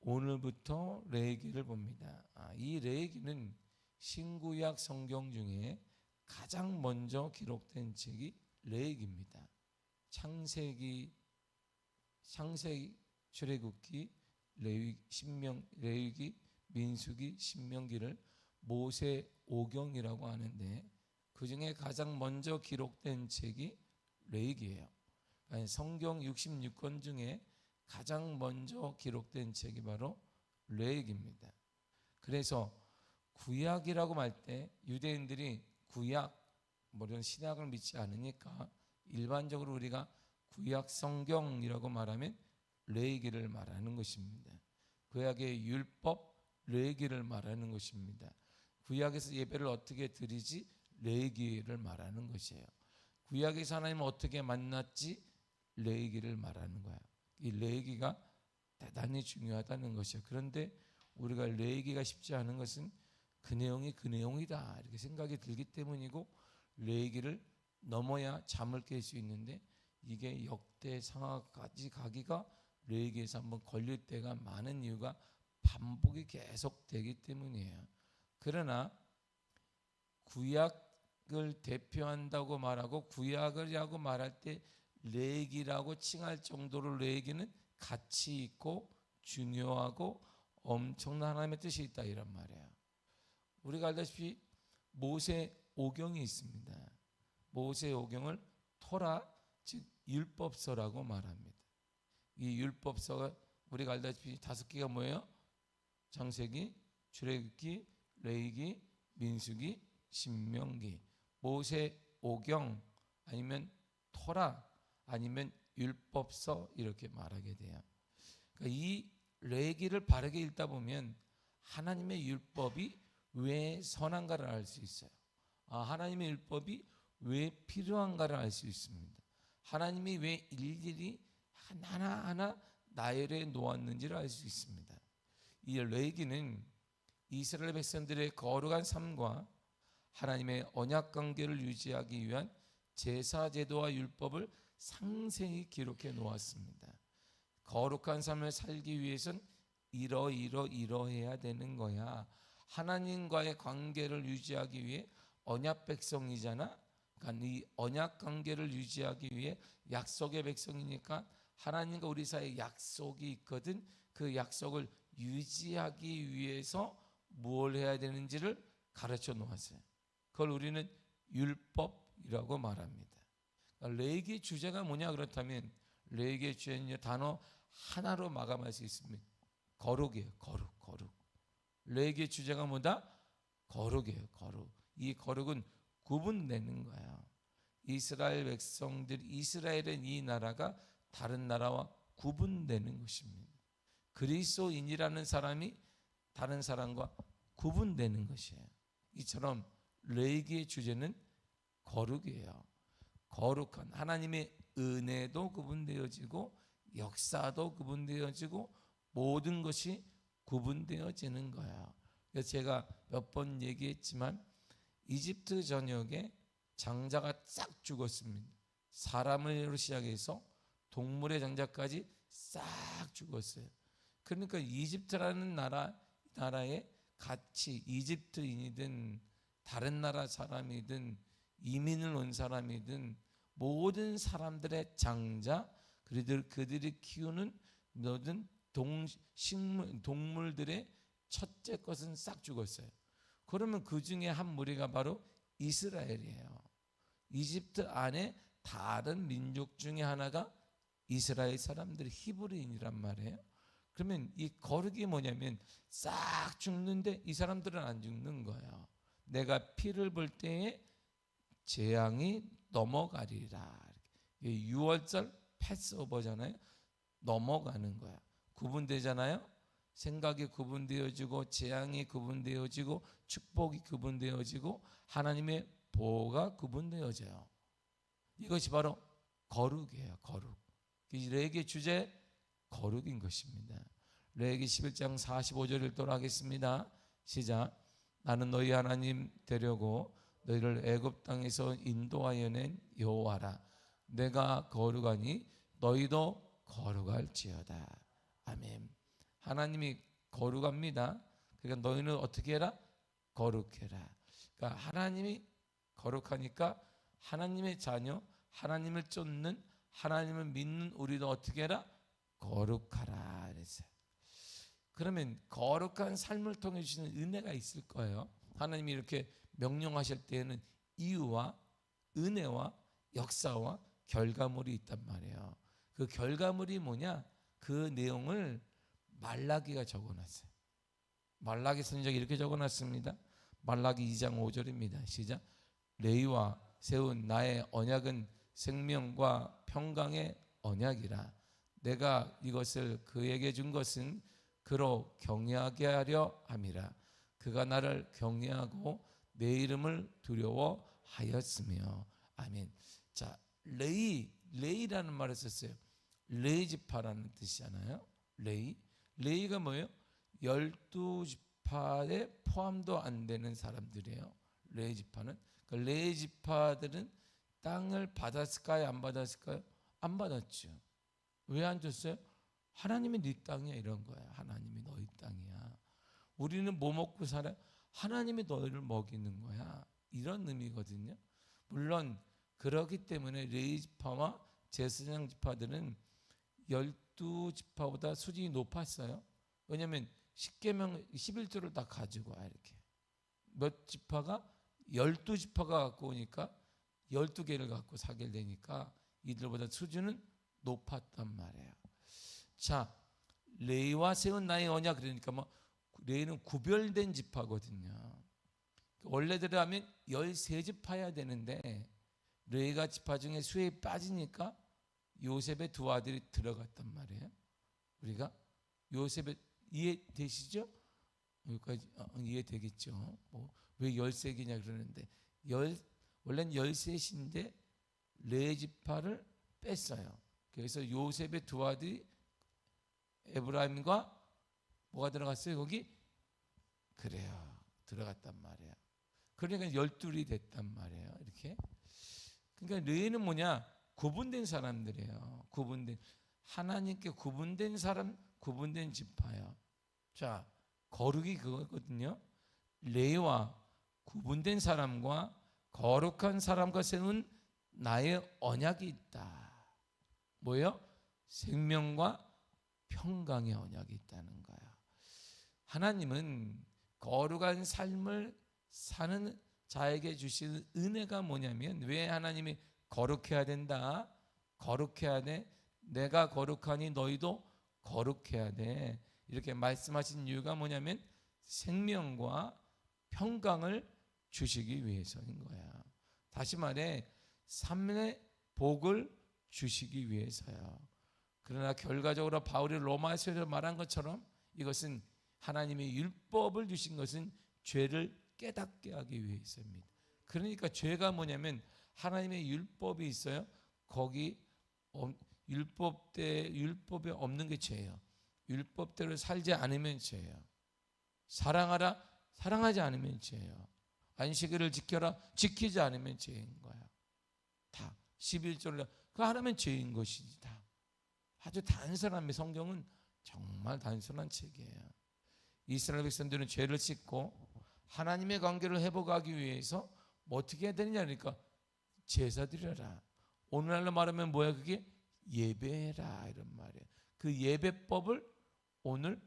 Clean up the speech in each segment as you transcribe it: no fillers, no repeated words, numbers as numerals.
오늘부터 레위기를 봅니다. 이 레위기는 신구약 성경 중에 가장 먼저 기록된 책이 레위기입니다. 창세기, 출애굽기, 레위기, 민수기, 신명기를 모세 오경이라고 하는데 그 중에 가장 먼저 기록된 책이 레위기예요. 성경 66권 중에 가장 먼저 기록된 책이 바로 레위기입니다. 그래서 구약이라고 말 때 유대인들이 구약, 이런 신약을 믿지 않으니까 일반적으로 우리가 구약 성경이라고 말하면 레위기를 말하는 것입니다. 구약의 율법, 레위기를 말하는 것입니다. 구약에서 예배를 어떻게 드리지? 레위기를 말하는 것이에요. 구약에서 하나님을 어떻게 만났지? 레위기를 말하는 거야. 이 레위기가 대단히 중요하다는 것이에요. 그런데 우리가 레위기가 쉽지 않은 것은 그 내용이 그 내용이다 이렇게 생각이 들기 때문이고, 레위기를 넘어야 잠을 깰 수 있는데 이게 역대 상하까지 가기가 레위기에서 한번 걸릴 때가 많은 이유가 반복이 계속되기 때문이에요. 그러나 구약을 대표한다고 말하고 구약이라고 말할 때 레위기라고 칭할 정도로 레위기는 가치 있고 중요하고 엄청난 하나님의 뜻이 있다 이란 말이에요. 우리가 알다시피 모세 오경이 있습니다. 모세 오경을 토라, 즉 율법서라고 말합니다. 이 율법서가 우리가 알다시피 5개가 뭐예요? 창세기, 출애굽기, 레위기, 민수기, 신명기. 모세 오경 아니면 토라 아니면 율법서 이렇게 말하게 돼요. 그러니까 이 레위기를 바르게 읽다 보면 하나님의 율법이 왜 선한가를 알 수 있어요. 하나님의 율법이 왜 필요한가를 알 수 있습니다. 하나님이 왜 일일이 하나하나 나열해 놓았는지를 알 수 있습니다. 이 레위기는 이스라엘 백성들의 거룩한 삶과 하나님의 언약 관계를 유지하기 위한 제사 제도와 율법을 상세히 기록해 놓았습니다. 거룩한 삶을 살기 위해선 이러해야 되는 거야. 하나님과의 관계를 유지하기 위해 언약 백성이잖아. 그러니까 이 언약 관계를 유지하기 위해 약속의 백성이니까 하나님과 우리 사이에 약속이 있거든. 그 약속을 유지하기 위해서 뭘 해야 되는지를 가르쳐 놓았어요. 그걸 우리는 율법이라고 말합니다. 그러니까 레위기의 주제가 뭐냐 그렇다면 레위기의 주제는 단어 하나로 마감할 수 있습니다. 거룩이에요. 거룩. 레위기의 주제가 뭐다? 거룩이에요. 거룩. 이 거룩은 구분되는 거예요. 이스라엘 백성들, 이스라엘은 이 나라가 다른 나라와 구분되는 것입니다. 그리스도인이라는 사람이 다른 사람과 구분되는 것이에요. 이처럼 레위기의 주제는 거룩이에요. 거룩한 하나님의 은혜도 구분되어지고 역사도 구분되어지고 모든 것이 구분되어지는 거예요. 그래서 제가 몇 번 얘기했지만 이집트 전역에 장자가 싹 죽었습니다. 사람으로 시작해서 동물의 장자까지 싹 죽었어요. 그러니까 이집트라는 나라에 같이 이집트인이든 다른 나라 사람이든 이민을 온 사람이든 모든 사람들의 장자, 그들이 키우는 모든 동물들의 첫째 것은 싹 죽었어요. 그러면 그 중에 한 무리가 바로 이스라엘이에요. 이집트 안에 다른 민족 중에 하나가 이스라엘 사람들, 히브리인이란 말이에요. 그러면 이 거룩이 뭐냐면 싹 죽는데 이 사람들은 안 죽는 거예요. 내가 피를 볼 때에 재앙이 넘어가리라. 6월절 패스오버잖아요. 넘어가는 거야. 구분되잖아요. 생각이 구분되어지고 재앙이 구분되어지고 축복이 구분되어지고 하나님의 보호가 구분되어져요. 이것이 바로 거룩이에요. 거룩. 레위기의 주제 거룩인 것입니다. 레위기 11장 45절 읽도록 하겠습니다. 시작. 나는 너희 하나님 되려고 너희를 애굽 땅에서 인도하여 낸 여호와라. 내가 거룩하니 너희도 거룩할지어다. 아멘. 하나님이 거룩합니다. 그러니까 너희는 어떻게 해라? 거룩해라. 그러니까 하나님이 거룩하니까 하나님의 자녀, 하나님을 쫓는, 하나님을 믿는 우리도 어떻게 해라? 거룩하라 그랬어요. 그러면 거룩한 삶을 통해 주시는 은혜가 있을 거예요. 하나님이 이렇게 명령하실 때에는 이유와 은혜와 역사와 결과물이 있단 말이에요. 그 결과물이 뭐냐? 그 내용을 말라기가 적어놨어요. 말라기 선지자가 이렇게 적어놨습니다. 말라기 2장 5절입니다. 시작. 레위와 세운 나의 언약은 생명과 평강의 언약이라. 내가 이것을 그에게 준 것은 그로 경외하게 하려 함이라. 그가 나를 경외하고 내 이름을 두려워하였으며. 아멘. 자, 레이라는 말을 썼어요. 레이지파라는 뜻이잖아요. 레이가 뭐예요? 12지파에 포함도 안 되는 사람들이에요. 레이지파는. 그 레이지파들은 땅을 받았을까요? 안 받았을까요? 안 받았죠. 왜 안 줬어요? 하나님이 네 땅이야 이런 거야. 하나님이 너희 땅이야. 우리는 뭐 먹고 살아? 하나님이 너희를 먹이는 거야. 이런 의미거든요. 물론 그렇기 때문에 레위지파와 제사장 지파들은 12지파보다 수준이 높았어요. 왜냐하면 10계명 11조를 다 가지고 와. 이렇게 몇 지파가 12지파가 갖고 오니까 12개를 갖고 사게 되니까 이들보다 수준은 높았단 말이에요. 자, 레위와 세운 나의 언약, 그러니까 뭐 레위는 구별된 지파거든요. 원래대로 하면 13지파여야 되는데 레위가 지파 중에 수에 빠지니까 요셉의 두 아들이 들어갔단 말이에요. 우리가 요셉의 이해되시죠? 여기까지 이해되겠죠. 왜 13개냐 그러는데 원래는 13인데 레위지파를 뺐어요. 그래서 요셉의 두 아들이 에브라임과 뭐가 들어갔어요? 거기? 그래요. 들어갔단 말이에요. 그러니까 12이 됐단 말이에요. 이렇게. 그러니까 레위는 뭐냐? 구분된 사람들이에요. 구분된, 하나님께 구분된 사람, 구분된 지파예요. 자, 거룩이 그거거든요. 레위와 구분된 사람과 거룩한 사람과 세운 나의 언약이 있다. 뭐예요? 생명과 평강의 언약이 있다는 거야. 하나님은 거룩한 삶을 사는 자에게 주시는 은혜가 뭐냐면, 왜 하나님이 거룩해야 된다, 거룩해야 돼, 내가 거룩하니 너희도 거룩해야 돼, 이렇게 말씀하신 이유가 뭐냐면 생명과 평강을 주시기 위해서인 거야. 다시 말해 삶의 복을 주시기 위해서요. 그러나 결과적으로 바울이 로마서에서 말한 것처럼 이것은 하나님의 율법을 주신 것은 죄를 깨닫게 하기 위해서입니다. 그러니까 죄가 뭐냐면 하나님의 율법이 있어요. 거기 율법에 없는 게 죄예요. 율법대로 살지 않으면 죄예요. 사랑하라, 사랑하지 않으면 죄예요. 안식일을 지켜라, 지키지 않으면 죄인 거야. 다 11조를 그거 하나면 죄인 것이지. 다 아주 단순한, 성경은 정말 단순한 책이에요. 이스라엘 백성들은 죄를 씻고 하나님의 관계를 회복하기 위해서 뭐 어떻게 해야 되느냐 그러니까 제사 드려라. 오늘날로 말하면 뭐야? 그게 예배해라 이런 말이에요. 그 예배법을 오늘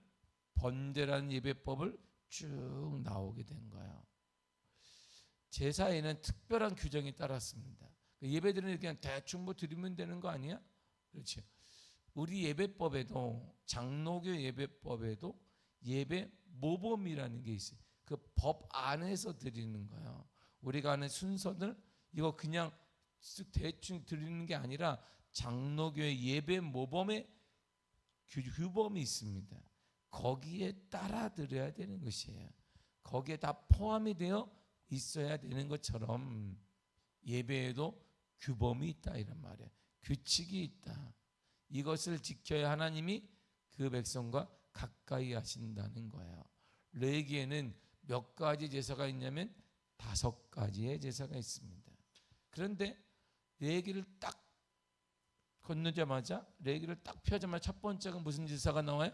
번제라는 예배법을 쭉 나오게 된 거예요. 제사에는 특별한 규정이 따랐습니다. 예배드리는 그냥 대충 뭐 드리면 되는 거 아니야? 그렇죠. 우리 예배법에도, 장로교 예배법에도 예배 모범이라는 게 있어요. 그 법 안에서 드리는 거예요. 우리가 아는 순서들 이거 그냥 대충 드리는 게 아니라 장로교의 예배 모범의 규범이 있습니다. 거기에 따라 드려야 되는 것이에요. 거기에 다 포함이 되어 있어야 되는 것처럼 예배에도 규범이 있다 이런 말이에요. 규칙이 있다. 이것을 지켜야 하나님이 그 백성과 가까이 하신다는 거예요. 레위기에는 몇 가지 제사가 있냐면 5가지의 제사가 있습니다. 그런데 레위기를 딱 건너자마자, 레위기를 딱 펴자마자 첫 번째가 무슨 제사가 나와요?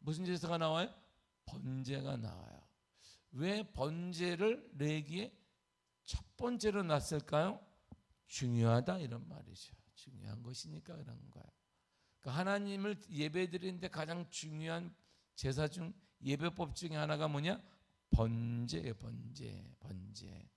무슨 제사가 나와요? 번제가 나와요. 왜 번제를 레위기에 첫 번째로 놨을까요? 중요하다 이런 말이죠. 중요한 것이니까 그런 거예요. 그러니까 하나님을 예배드리는데 가장 중요한 제사 중 예배법 중에 하나가 뭐냐? 번제예요. 번제.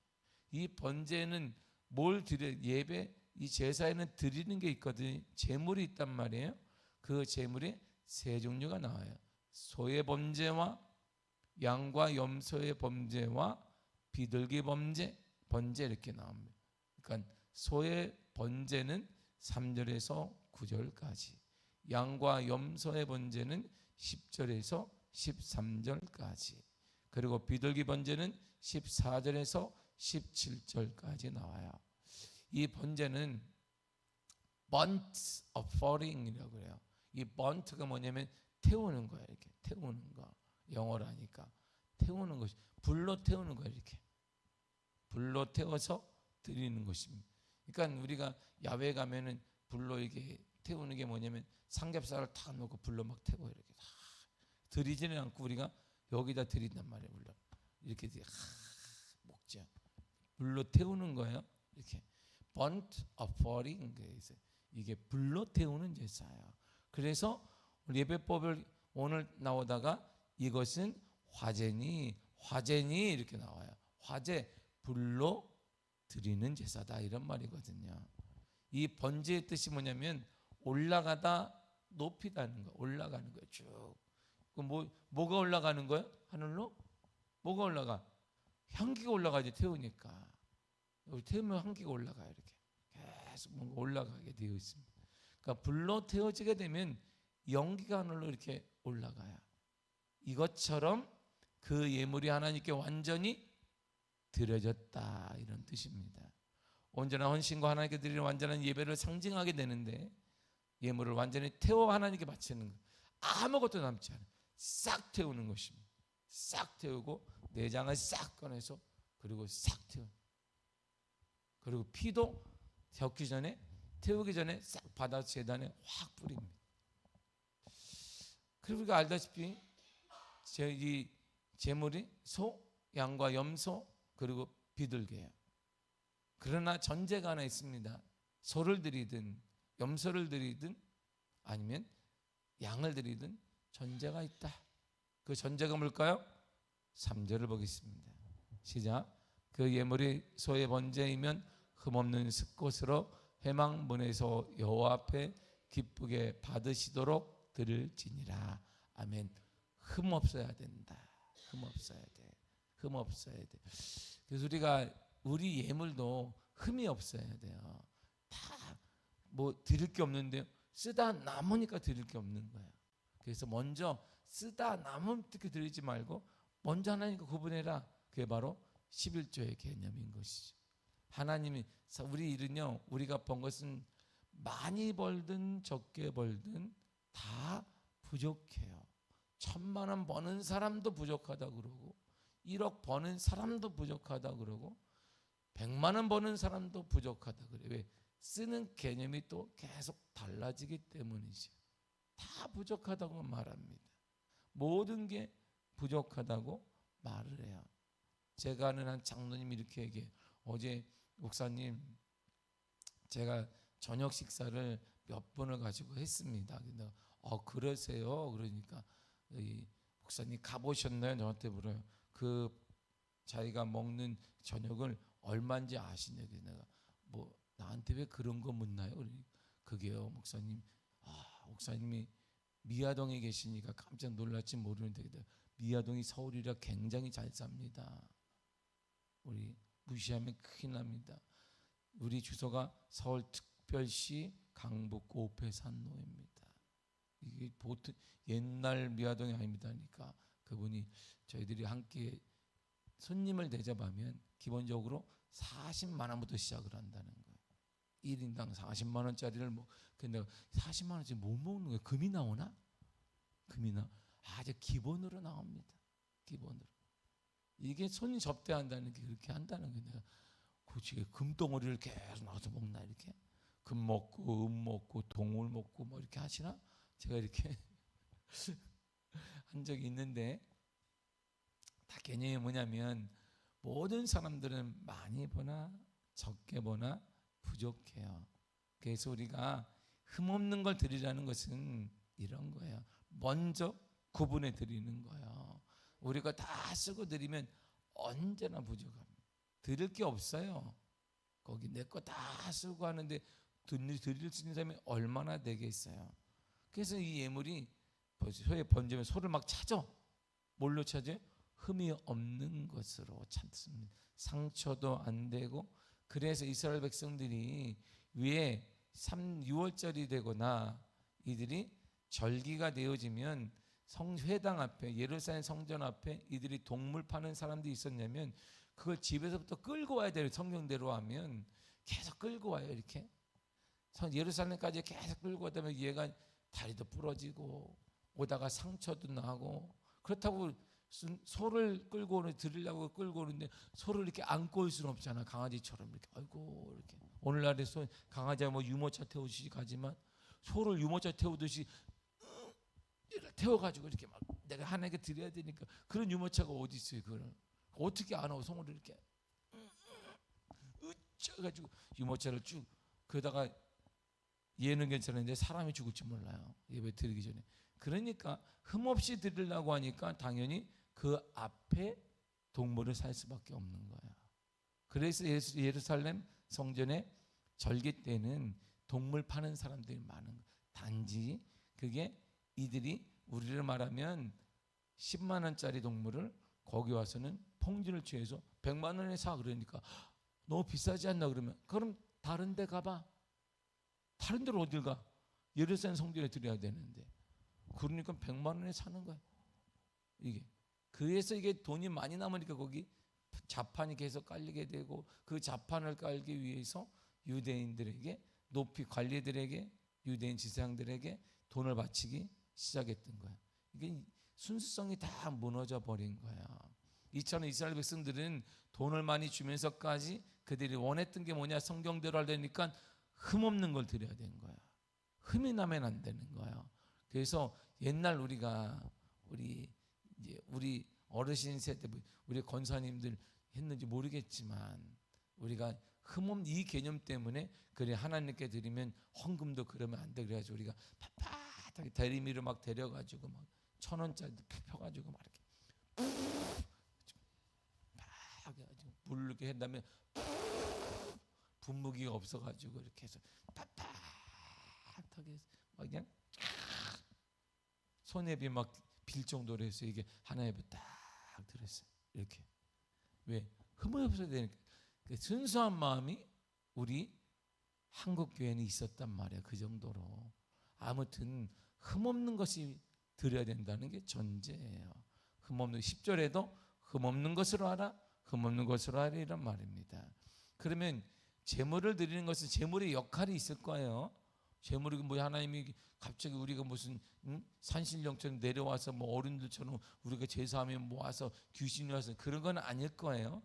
이 번제는 뭘 드려? 예배 이 제사에는 드리는 게 있거든요. 제물이 있단 말이에요. 그 제물이 세 종류가 나와요. 소의 번제와 양과 염소의 번제와 비둘기 번제 이렇게 나옵니다. 그러니까 소의 번제는 3절에서 9절까지, 양과 염소의 번제는 10절에서 13절까지, 그리고 비둘기 번제는 14절에서 17절까지 나와요. 이 번제는 burnt offering이라고 해요. 이 burnt가 뭐냐면 태우는 거예요. 이렇게 태우는 거. 영어로 하니까 태우는 것이, 불로 태우는 거예요. 이렇게 불로 태워서 드리는 것입니다. 그러니까 우리가 야외 가면은 불로 이게 태우는 게 뭐냐면 삼겹살을 탁 놓고 불로 막 태워 이렇게 다 드리지는 않고 우리가 여기다 드린단 말이에요. 불로 이렇게 먹죠. 불로 태우는 거예요. 이렇게 burnt offering, 이게 불로 태우는 제사예요. 그래서 예배법을 오늘 나오다가 이것은 화제니 이렇게 나와요. 화제, 불로 드리는 제사다 이런 말이거든요. 이 번제의 뜻이 뭐냐면 올라가다 높이다는 거, 올라가는 거예요. 쭉. 뭐가 올라가는 거예요? 하늘로? 뭐가 올라가? 향기가 올라가지. 태우니까. 여기 태우면 향기가 올라가요. 이렇게 계속 뭔가 올라가게 되어 있습니다. 그러니까 불로 태워지게 되면 연기가 하늘로 이렇게 올라가요. 이것처럼 그 예물이 하나님께 완전히 드려졌다 이런 뜻입니다. 온전한 헌신과 하나님께 드리는 완전한 예배를 상징하게 되는데, 예물을 완전히 태워 하나님께 바치는 것, 아무것도 남지 않아요. 싹 태우는 것입니다. 싹 태우고 내장을 싹 꺼내서 그리고 싹 태워. 그리고 피도 태우기 전에 싹 받아 제단에 확 뿌립니다. 그리고 우리가 알다시피 이 제물이 소, 양과 염소 그리고 비둘기예요. 그러나 전제가 하나 있습니다. 소를 드리든 염소를 드리든 아니면 양을 드리든 전제가 있다. 그 전제가 뭘까요? 3절을 보겠습니다. 시작. 그 예물이 소의 번제이면 흠없는 숫것으로 회막문에서 여호와 앞에 기쁘게 받으시도록 드릴지니라. 아멘. 흠 없어야 된다. 흠 없어야 돼. 흠 없어야 돼. 그래서 우리 예물도 흠이 없어야 돼요. 다 뭐 드릴 게 없는데요. 쓰다 남으니까 드릴 게 없는 거예요. 그래서 먼저 쓰다 남으면 드리지 말고 먼저 하나님과 구분해라. 그게 바로 11조의 개념인 것이죠. 하나님이 우리 일은요, 우리가 번 것은 많이 벌든 적게 벌든 다 부족해요. 1,000만 원 버는 사람도 부족하다 그러고 1억 버는 사람도 부족하다 그러고 100만 원 버는 사람도 부족하다 그래요. 왜? 쓰는 개념이 또 계속 달라지기 때문이죠. 다 부족하다고 말합니다. 모든 게 부족하다고 말을 해요. 제가 아는 한 장로님이 이렇게 얘기해요. 어제 목사님, 제가 저녁 식사를 몇 번을 가지고 했습니다. 근데 그러세요? 그러니까 이 목사님 가보셨나요? 저한테 물어요. 그 자기가 먹는 저녁을 얼마인지 아시냐고. 내가 뭐 나한테 왜 그런 거 묻나요? 그게요, 목사님. 목사님이 미아동에 계시니까 깜짝 놀랄지 모르는데 미아동이 서울이라 굉장히 잘 삽니다. 우리 무시하면 큰일 납니다. 우리 주소가 서울특별시 강북구 오패산로입니다. 이게 보통 옛날 미아동이 아닙니다. 그러니까 그분이 저희들이 함께 손님을 대접하면 기본적으로 40만 원부터 시작을 한다는 거예요. 1인당 40만 원짜리를 근데 40만 원짜리 못 먹는 거예요. 금이 나오나? 아주 기본으로 나옵니다. 기본으로. 이게 손님 접대한다는 게 그렇게 한다는 거예요. 내가 굳이 금덩어리를 계속 나와서 먹나 이렇게? 금 먹고 은 먹고 동물 먹고 뭐 이렇게 하시나? 제가 이렇게 한 적이 있는데, 다 개념이 뭐냐면 모든 사람들은 많이 보나 적게 보나 부족해요. 그래서 우리가 흠없는 걸 드리라는 것은 이런 거예요. 먼저 구분해 드리는 거예요. 우리가 다 쓰고 드리면 언제나 부족합니다. 드릴 게 없어요. 거기 내 거 다 쓰고 하는데 드릴 수 있는 사람이 얼마나 되겠어요. 그래서 이 예물이 소에 번지면 소를 막 찾아. 뭘로 찾아요? 흠이 없는 것으로 찾습니다. 상처도 안 되고. 그래서 이스라엘 백성들이 위에 6월절이 되거나 이들이 절기가 되어지면 회당 앞에, 예루살렘 성전 앞에 이들이 동물 파는 사람들이 있었냐면 그걸 집에서부터 끌고 와야 돼요. 성경대로 하면 계속 끌고 와요. 이렇게 예루살렘까지 계속 끌고 오다 보면 얘가 다리도 부러지고 오다가 상처도 나고, 그렇다고 소를 끌고 드리려고 끌고 오는데 소를 이렇게 안고 올 수는 없잖아. 강아지처럼 이렇게 아이고 이렇게. 오늘날에 강아지가 뭐 유모차 태우듯이 가지만 소를 유모차 태우듯이 태워가지고 이렇게 막 내가 하나님께 드려야 되니까, 그런 유모차가 어디 있어요? 그걸 어떻게 안 하고 송을 이렇게 으쪄가지고 유모차를 쭉. 그러다가 얘는 괜찮은데 사람이 죽을 줄 몰라요. 예배 드리기 전에. 그러니까 흠없이 드리려고 하니까 당연히 그 앞에 동물을 살 수밖에 없는 거야. 그래서 예루살렘 성전에 절기 때는 동물 파는 사람들이 많은 거야. 단지 그게 이들이 우리를 말하면 10만 원짜리 동물을 거기 와서는 통지를 취해서 100만 원에 사. 그러니까 너무 비싸지 않나? 그러면 그럼 다른 데 가봐. 다른 데로 어딜 가? 예루살렘 성전에 드려야 되는데. 그러니까 100만 원에 사는 거야. 이게. 그래서 이게 돈이 많이 남으니까 거기 자판이 계속 깔리게 되고, 그 자판을 깔기 위해서 유대인들에게, 높이 관리들에게, 유대인 지상들에게 돈을 바치기 시작했던 거야. 이게 순수성이 다 무너져 버린 거야. 이처럼 이스라엘 백성들은 돈을 많이 주면서까지 그들이 원했던 게 뭐냐? 성경대로 하려니까 흠없는 걸 드려야 되는 거야. 흠이 나면 안 되는 거야. 그래서 옛날 우리 어르신 세대, 우리 권사님들 했는지 모르겠지만 우리가 흠없는 이 개념 때문에, 그래 하나님께 드리면 헌금도 그러면 안 돼. 그래가지고 우리가 빳빳하게 대리미를 막 데려가지고 막 1,000원짜리 펴가지고 막 이렇게 막 해가지고 물 이렇게 한다면 분무기가 없어가지고 이렇게 해서 빳빳하게 막 그냥 손에비 막 빌 정도로 해서 이게 하나에 딱 들었어요. 이렇게. 왜? 흠이 없어야 되니까. 그 순수한 마음이 우리 한국 교회는 있었단 말이야. 그 정도로. 아무튼 흠없는 것이 드려야 된다는 게 전제예요. 흠없는 10절에도 흠없는 것으로 하라, 흠없는 것으로 하라 이란 말입니다. 그러면 제물을 드리는 것은 제물의 역할이 있을 거예요. 제물이 뭐 하나님이 갑자기 우리가 무슨 산신령처럼 내려와서 뭐 어른들처럼 우리가 제사하면 모아서 귀신이 와서 그런 건 아닐 거예요.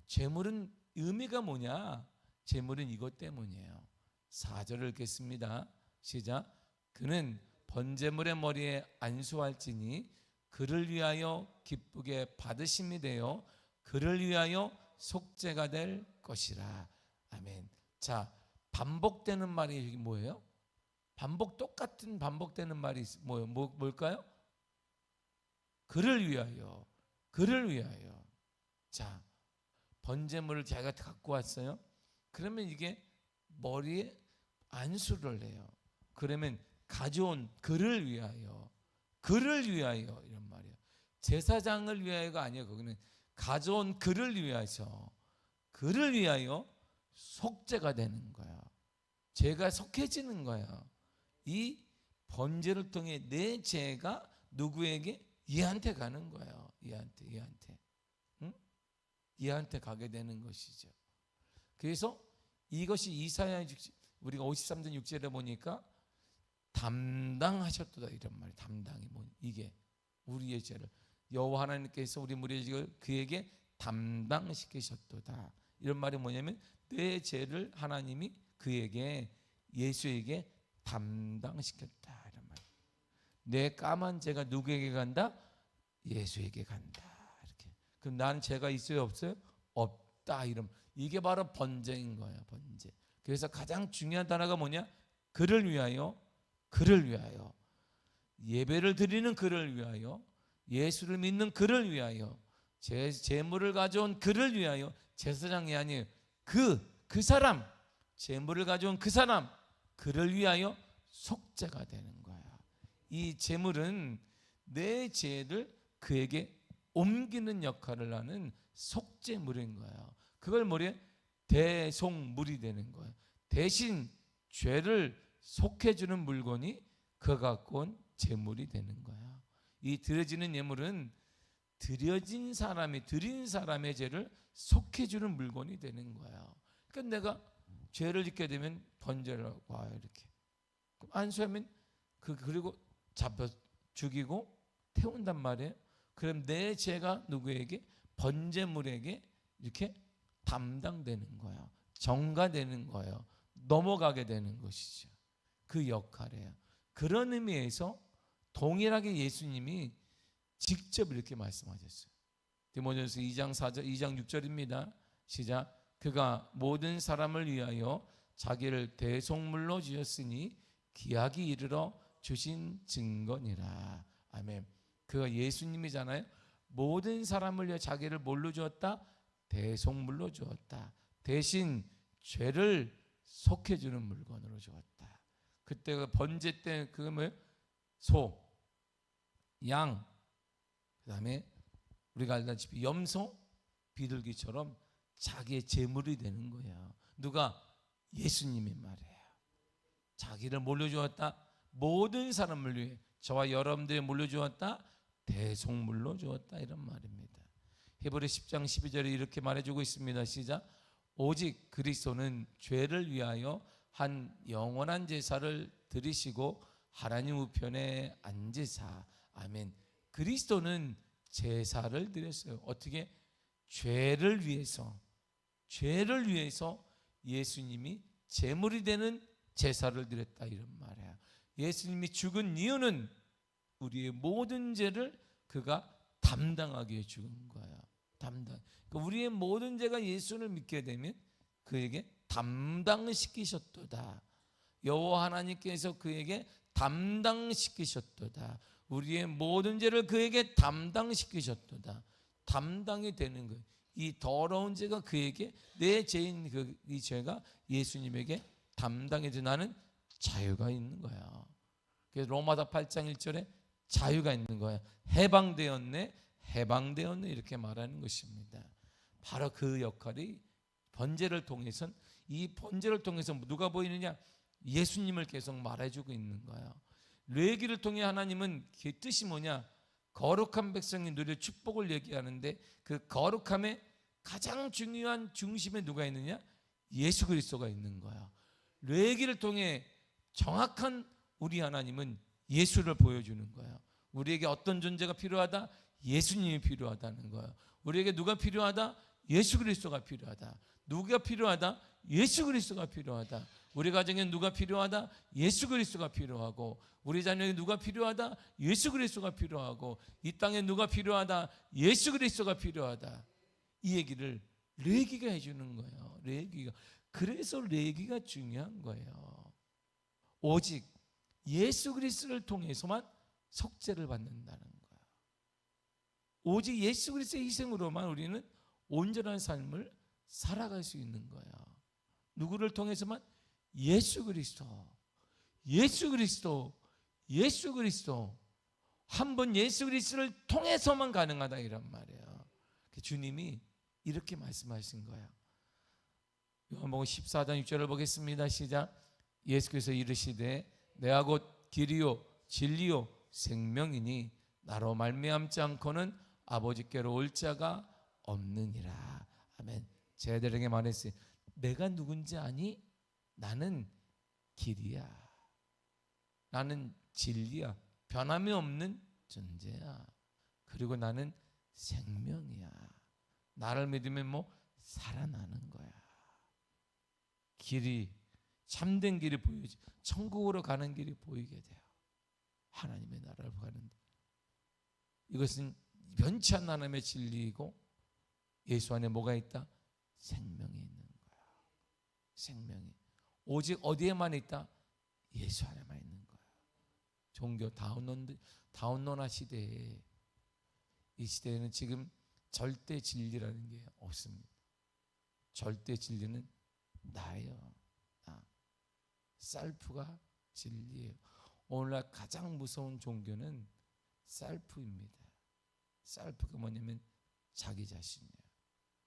제물은 의미가 뭐냐? 제물은 이것 때문이에요. 4절을 읽겠습니다. 시작. 그는 번제물의 머리에 안수할지니 그를 위하여 기쁘게 받으심이 되어 그를 위하여 속죄가 될 것이라. 아멘. 자, 반복되는 말이 뭐예요? 똑같은 반복되는 말이 뭘까요? 그를 위하여, 그를 위하여. 자, 번제물을 제가 갖고 왔어요. 그러면 이게 머리에 안수를 해요. 그러면 가져온 그를 위하여, 그를 위하여 이런 말이에요. 제사장을 위하여가 아니에요. 거기는 가져온 그를 위하여서, 그를 위하여 속죄가 되는 거야. 죄가 속해지는 거야. 이 번제를 통해 내 죄가 누구에게? 얘한테 가는 거예요. 얘한테. 응? 얘한테 가게 되는 것이죠. 그래서 이것이 이사야 우리가 53장 6절에 보니까 담당하셨도다 이런 말이. 담당이 뭐 이게 우리의 죄를 여호와 하나님께서 우리 무리의 죄를 그에게 담당시키셨도다. 이런 말이 뭐냐면 내 죄를 하나님이 그에게, 예수에게 담당시켰다 이런 말. 내 까만 죄가 누구에게 간다? 예수에게 간다. 이렇게. 그럼 나는 죄가 있어요, 없어요? 없다. 이러면 이게 바로 번제인 거예요, 번제. 그래서 가장 중요한 단어가 뭐냐? 그를 위하여, 그를 위하여. 예배를 드리는 그를 위하여, 예수를 믿는 그를 위하여, 제물을 가져온 그를 위하여. 제사장이 아니에요. 그 사람, 제물을 가져온 그 사람, 그를 위하여 속죄가 되는 거야. 이 제물은 내 죄를 그에게 옮기는 역할을 하는 속죄물인 거예요. 그걸 뭐래? 대속물이 되는 거예요. 대신 죄를 속해주는 물건이 그가 갖고 온 제물이 되는 거야. 이 드려지는 예물은 드려진 사람이 드린 사람의 죄를 속해주는 물건이 되는 거야. 그러니까 내가 죄를 짓게 되면 번제를 와요, 이렇게. 그럼 안수하면 그리고 잡혀 죽이고 태운단 말이에요. 그럼 내 죄가 누구에게? 번제물에게 이렇게 담당되는 거예요. 전가되는 거예요. 넘어가게 되는 것이죠. 그 역할이에요. 그런 의미에서 동일하게 예수님이 직접 이렇게 말씀하셨어요. 디모데전서 2장 4절, 2장 6절입니다. 시작. 그가 모든 사람을 위하여 자기를 대속물로 주셨으니 기약이 이르러 주신 증거니라. 아멘. 그가 예수님이잖아요. 모든 사람을 위해 자기를 뭘로 주었다? 대속물로 주었다. 대신 죄를 속해주는 물건으로 주었다. 그때가 번제 때 그거 뭐예요? 소, 양, 그 다음에 우리가 알다시피 염소, 비둘기처럼 자기의 제물이 되는 거예요. 누가? 예수님이 말이에요. 자기를 뭘로 주었다? 모든 사람을 위해 저와 여러분들이 뭘로 주었다? 대속물로 주었다, 이런 말입니다. 히브리 10장 12절에 이렇게 말해주고 있습니다. 시작. 오직 그리스도는 죄를 위하여 한 영원한 제사를 드리시고 하나님 우편에 앉으사. 아멘. 그리스도는 제사를 드렸어요. 어떻게? 죄를 위해서 예수님이 제물이 되는 제사를 드렸다, 이런 말이야. 예수님이 죽은 이유는 우리의 모든 죄를 그가 담당하기 위해 죽은 거야. 담당. 그러니까 우리의 모든 죄가 예수를 믿게 되면 그에게 담당시키셨도다. 여호와 하나님께서 그에게 담당시키셨도다. 우리의 모든 죄를 그에게 담당시키셨도다. 담당이 되는 거예요. 이 더러운 죄가 그에게, 내 죄인 이 죄가 예수님에게 담당이 돼 나는 자유가 있는 거야. 그래서 로마서 8장 1절에 자유가 있는 거야. 해방되었네 이렇게 말하는 것입니다. 바로 그 역할이 번제를 통해서, 이 번제를 통해서 누가 보이느냐? 예수님을 계속 말해주고 있는 거예요. 레위기를 통해 하나님은 그 뜻이 뭐냐? 거룩한 백성이 누릴 축복을 얘기하는데 그 거룩함의 가장 중요한 중심에 누가 있느냐? 예수 그리스도가 있는 거야. 레위기를 통해 정확한 우리 하나님은 예수를 보여주는 거야. 우리에게 어떤 존재가 필요하다? 예수님이 필요하다는 거야. 우리에게 누가 필요하다? 예수 그리스도가 필요하다. 누가 필요하다? 예수 그리스도가 필요하다. 우리 가정에 누가 필요하다? 예수 그리스도가 필요하고, 우리 자녀에게 누가 필요하다? 예수 그리스도가 필요하고, 이 땅에 누가 필요하다? 예수 그리스도가 필요하다. 이 얘기를 레위기가 해주는 거예요. 레위기가. 그래서 레위기가 중요한 거예요. 오직 예수 그리스도를 통해서만 속죄를 받는다는 거예요. 오직 예수 그리스도의 희생으로만 우리는 온전한 삶을 살아갈 수 있는 거예요. 누구를 통해서만? 예수 그리스도. 한 번 예수 그리스도를 통해서만 가능하다, 이란 말이에요. 주님이 이렇게 말씀하신 거예요. 요한복음 14장 6절을 보겠습니다. 시작. 예수께서 이르시되 내가 곧 길이요 진리요 생명이니 나로 말미암지 않고는 아버지께로 올 자가 없느니라. 아멘. 제자들에게 말했어요. 내가 누군지 아니? 나는 길이야. 나는 진리야. 변함이 없는 존재야. 그리고 나는 생명이야. 나를 믿으면 뭐 살아나는 거야. 길이, 참된 길이 보이지. 천국으로 가는 길이 보이게 돼요. 하나님의 나라를 가는데, 이것은 변치 않는 하나님의 진리이고 예수 안에 뭐가 있다? 생명이 있는 거야. 생명이 오직 어디에만 있다? 예수 안에만 있는 거야. 종교 다운론화 시대에, 이 시대에는 지금 절대 진리라는 게 없습니다. 절대 진리는 나예요. 나. 셀프가 진리예요. 오늘날 가장 무서운 종교는 셀프입니다. 셀프가 뭐냐면 자기 자신이에요.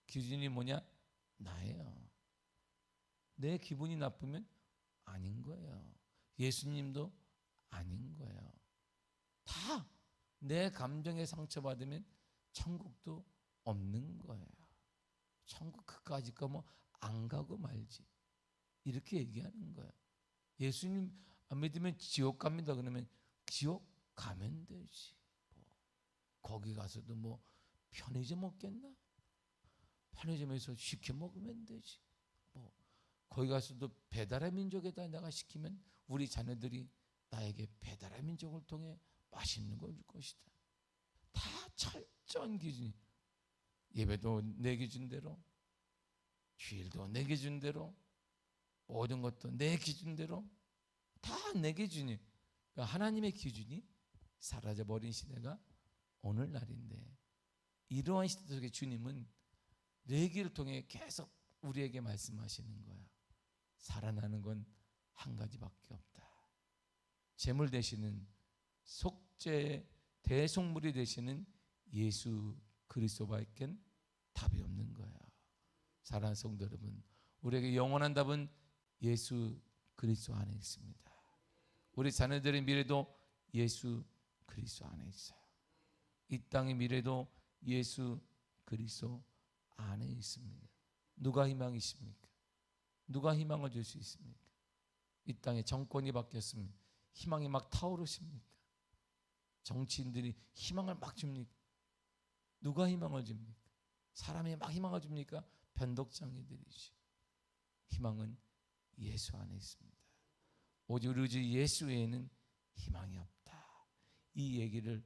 기준이 뭐냐? 나예요. 내 기분이 나쁘면 아닌 거예요. 예수님도 아닌 거예요. 다 내 감정에 상처받으면 천국도 없는 거예요. 천국 그까짓 거 뭐 안 가고 말지, 이렇게 얘기하는 거예요. 예수님 안 믿으면 지옥 갑니다. 그러면 지옥 가면 되지. 뭐 거기 가서도 뭐 편의점 먹겠나? 편의점에서 시켜 먹으면 되지. 뭐 거기 가서도 배달의 민족에다 내가 시키면 우리 자녀들이 나에게 배달의 민족을 통해 맛있는 걸 줄 것이다. 다 철저한 기준이. 예배도 내 기준대로, 주일도 내 기준대로, 모든 것도 내 기준대로 다 내 기준이. 그러니까 하나님의 기준이 사라져버린 시대가 오늘날인데, 이러한 시대 속에 주님은 레위기를 통해 계속 우리에게 말씀하시는 거야. 살아나는 건 한 가지밖에 없다. 제물 되시는 속죄 대속물이 되시는 예수 그리스도밖엔 답이 없는 거야. 사랑하는 성도 여러분, 우리에게 영원한 답은 예수 그리스도 안에 있습니다. 우리 자녀들의 미래도 예수 그리스도 안에 있어요. 이 땅의 미래도 예수 그리스도 안에 있습니다. 누가 희망이십니까? 누가 희망을 줄 수 있습니까? 이 땅에 정권이 바뀌었습니다. 희망이 막 타오르십니까? 정치인들이 희망을 막 줍니까? 누가 희망을 줍니까? 사람이 막 희망을 줍니까? 변덕장이들이지. 희망은 예수 안에 있습니다. 오직 우리 주 예수 외에는 희망이 없다. 이 얘기를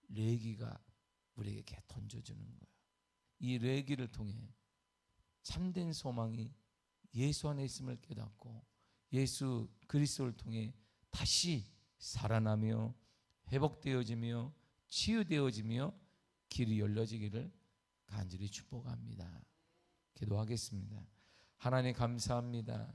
레위기가 우리에게 던져주는 거예요. 이 레위기를 통해 참된 소망이 예수 안에 있음을 깨닫고 예수 그리스도를 통해 다시 살아나며 회복되어지며 치유되어지며 길이 열려지기를 간절히 축복합니다. 기도하겠습니다. 하나님 감사합니다.